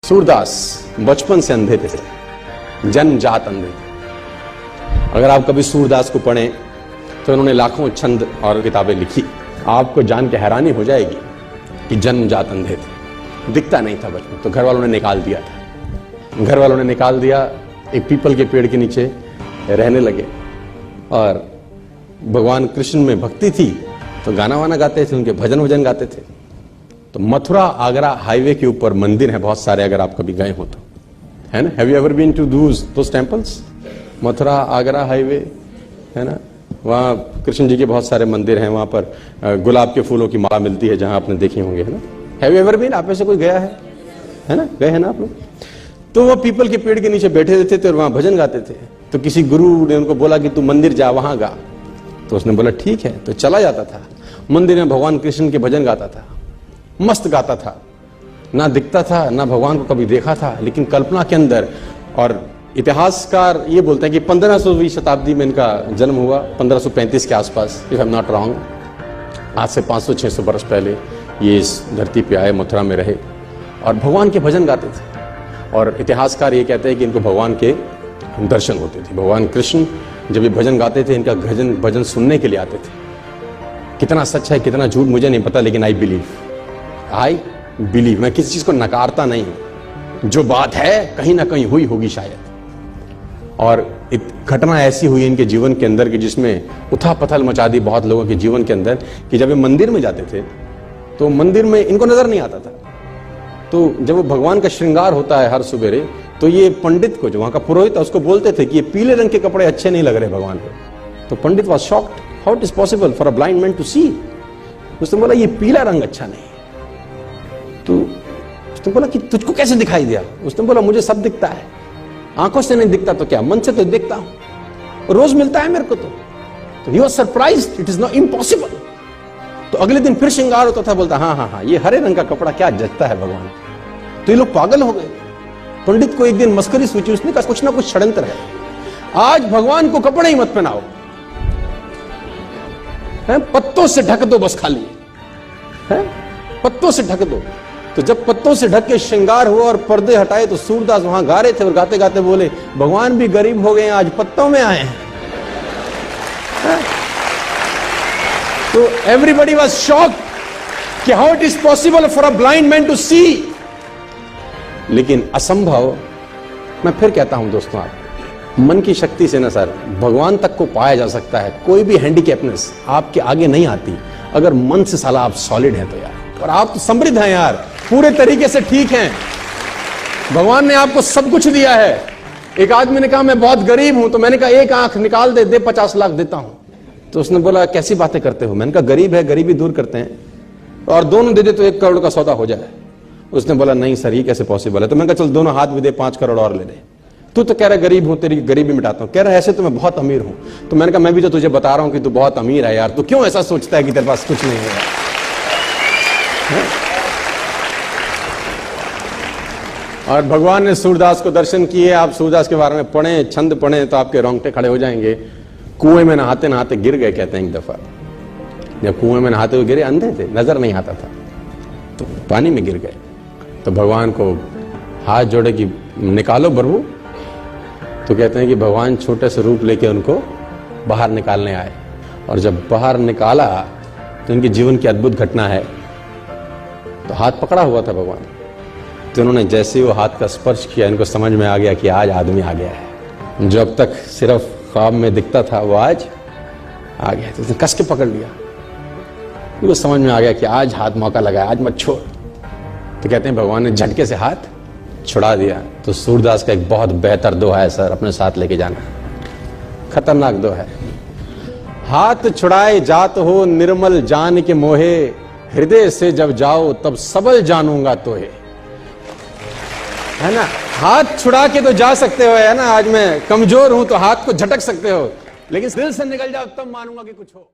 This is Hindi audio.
सूरदास बचपन से अंधे थे, जन्मजात अंधे थे। अगर आप कभी सूरदास को पढ़ें तो उन्होंने लाखों छंद और किताबें लिखी। आपको जान के हैरानी हो जाएगी कि जन्मजात अंधे थे, दिखता नहीं था बचपन, तो घर वालों ने निकाल दिया था। घर वालों ने निकाल दिया, एक पीपल के पेड़ के नीचे रहने लगे और भगवान कृष्ण में भक्ति थी तो गाना वाना गाते थे, उनके भजन वजन गाते थे। तो मथुरा आगरा हाईवे के ऊपर मंदिर है बहुत सारे, अगर आप कभी गए हो तो, है ना। Have you ever been to those temples? Mathura Agra highway है ना, वहाँ कृष्ण जी के बहुत सारे मंदिर हैं। वहाँ पर गुलाब के फूलों की माला मिलती है, जहां आपने देखे होंगे, है ना। Have you ever been? आप में से कोई गया है ना, गए हैं ना आप लोग? तो वो पीपल के पेड़ के नीचे बैठे रहते थे और वहां भजन गाते थे। तो किसी गुरु ने उनको बोला कि तू मंदिर जा, वहां गा। तो उसने बोला ठीक है, तो चला जाता था मंदिर में, भगवान कृष्ण के भजन गाता था, मस्त गाता था, ना दिखता था ना भगवान को कभी देखा था, लेकिन कल्पना के अंदर। और इतिहासकार ये बोलते हैं कि 1500वीं शताब्दी में इनका जन्म हुआ, 1535 के आसपास, if I am not wrong. आज से 500-600 वर्ष पहले ये इस धरती पे आए, मथुरा में रहे और भगवान के भजन गाते थे। और इतिहासकार ये कहते हैं कि इनको भगवान के दर्शन होते थे। भगवान कृष्ण जब ये भजन गाते थे, इनका भजन सुनने के लिए आते थे। कितना सच है कितना झूठ मुझे नहीं पता, लेकिन आई बिलीव, मैं किसी चीज को नकारता नहीं हूं। जो बात है कहीं ना कहीं हुई होगी शायद। और घटना ऐसी हुई इनके जीवन के अंदर कि जिसमें उथल पुथल मचा दी बहुत लोगों के जीवन के अंदर, कि जब ये मंदिर में जाते थे तो मंदिर में इनको नजर नहीं आता था। तो जब वो भगवान का श्रृंगार होता है हर सुबेरे, तो ये पंडित को, जो वहां का पुरोहित है, उसको बोलते थे कि ये पीले रंग के कपड़े अच्छे नहीं लग रहे भगवान को। तो pandit was shocked, how it is possible for a blind man to see. उसने बोला ये पीला रंग अच्छा नहीं है। तो उसने बोला कि तुझको कैसे दिखाई दिया? उसने बोला मुझे सब दिखता है, आंखों से नहीं दिखता तो क्या, मन से तो दिखता हूं, रोज मिलता है मेरे को। तो he was surprised, it is not impossible. तो अगले दिन फिर श्रृंगार होता था, बोलता हाँ, ये हरे रंग का कपड़ा क्या जचता है भगवान। तो ये लोग पागल हो गए। पंडित को एक दिन मस्करी सूची, उसने कहा कुछ ना कुछ षड्यंत्र है, आज भगवान को कपड़े ही मत पहनाओ, पत्तों से ढक दो बस, खाली है पत्तों से ढक दो। तो जब पत्तों से ढक के श्रृंगार हुआ और पर्दे हटाए, तो सूरदास वहां गा रहे थे और गाते गाते बोले भगवान भी गरीब हो गए, आज पत्तों में आए हैं। तो एवरीबडी वाज शॉक्ड कि how it is possible for a blind man to see. लेकिन असंभव, मैं फिर कहता हूं दोस्तों, आप मन की शक्ति से ना सर भगवान तक को पाया जा सकता है। कोई भी हैंडीकैपनेस आपके आगे नहीं आती अगर मन से साला आप सॉलिड हैं तो यार। और आप तो समृद्ध हैं यार, पूरे तरीके से ठीक हैं, भगवान ने आपको सब कुछ दिया है। एक आदमी ने कहा मैं बहुत गरीब हूं, तो मैंने कहा एक आंख निकाल दे 50 लाख देता हूं। तो उसने बोला कैसी बातें करते हो? मैंने कहा गरीब है, गरीबी दूर करते हैं, और दोनों दे दे तो 1 करोड़ का सौदा हो जाए। उसने बोला नहीं सर, ये कैसे पॉसिबल है? तो मैंने कहा चल दोनों हाथ भी दे, 5 करोड़ और ले दे। तू तो कह रहा गरीब हूं, तेरी गरीबी मिटाता हूं। कह रहा ऐसे तो मैं बहुत अमीर हूं। तो मैंने कहा मैं भी तो तुझे बता रहा हूं कि तू बहुत अमीर है यार, तू क्यों ऐसा सोचता है कि तेरे पास कुछ नहीं है? और भगवान ने सूरदास को दर्शन किए। आप सूरदास के बारे में पढ़ें, छंद पढ़ें तो आपके रोंगटे खड़े हो जाएंगे। कुएं में नहाते नहाते गिर गए, कहते हैं एक दफा। जब कुएं में नहाते हुए गिरे, अंधे थे, नजर नहीं आता था, तो पानी में गिर गए। तो भगवान को हाथ जोड़े कि निकालो प्रभु। तो कहते हैं कि भगवान छोटे से रूप लेके उनको बाहर निकालने आए। और जब बाहर निकाला तो इनके जीवन की अद्भुत घटना है। तो हाथ पकड़ा हुआ था भगवान, तो उन्होंने जैसे ही वो हाथ का स्पर्श किया, इनको समझ में आ गया कि आज आदमी आ गया है। जो अब तक सिर्फ ख्वाब में दिखता था वो आज आ गया। तो उसने कस के पकड़ लिया, वो समझ में आ गया कि आज हाथ मौका लगा है, आज मत छोड़। तो कहते हैं भगवान ने झटके से हाथ छुड़ा दिया। तो सूरदास का एक बहुत बेहतर दोहा है सर, अपने साथ लेके जाना, खतरनाक दोहा है। हाथ छुड़ाए जात हो निर्मल जान के मोहे, हृदय से जब जाओ तब सबल जानूंगा तोहे। है ना, हाथ छुड़ा के तो जा सकते हो, है ना, आज मैं कमजोर हूं तो हाथ को झटक सकते हो, लेकिन दिल से निकल जाओ तब मानूंगा कि कुछ हो।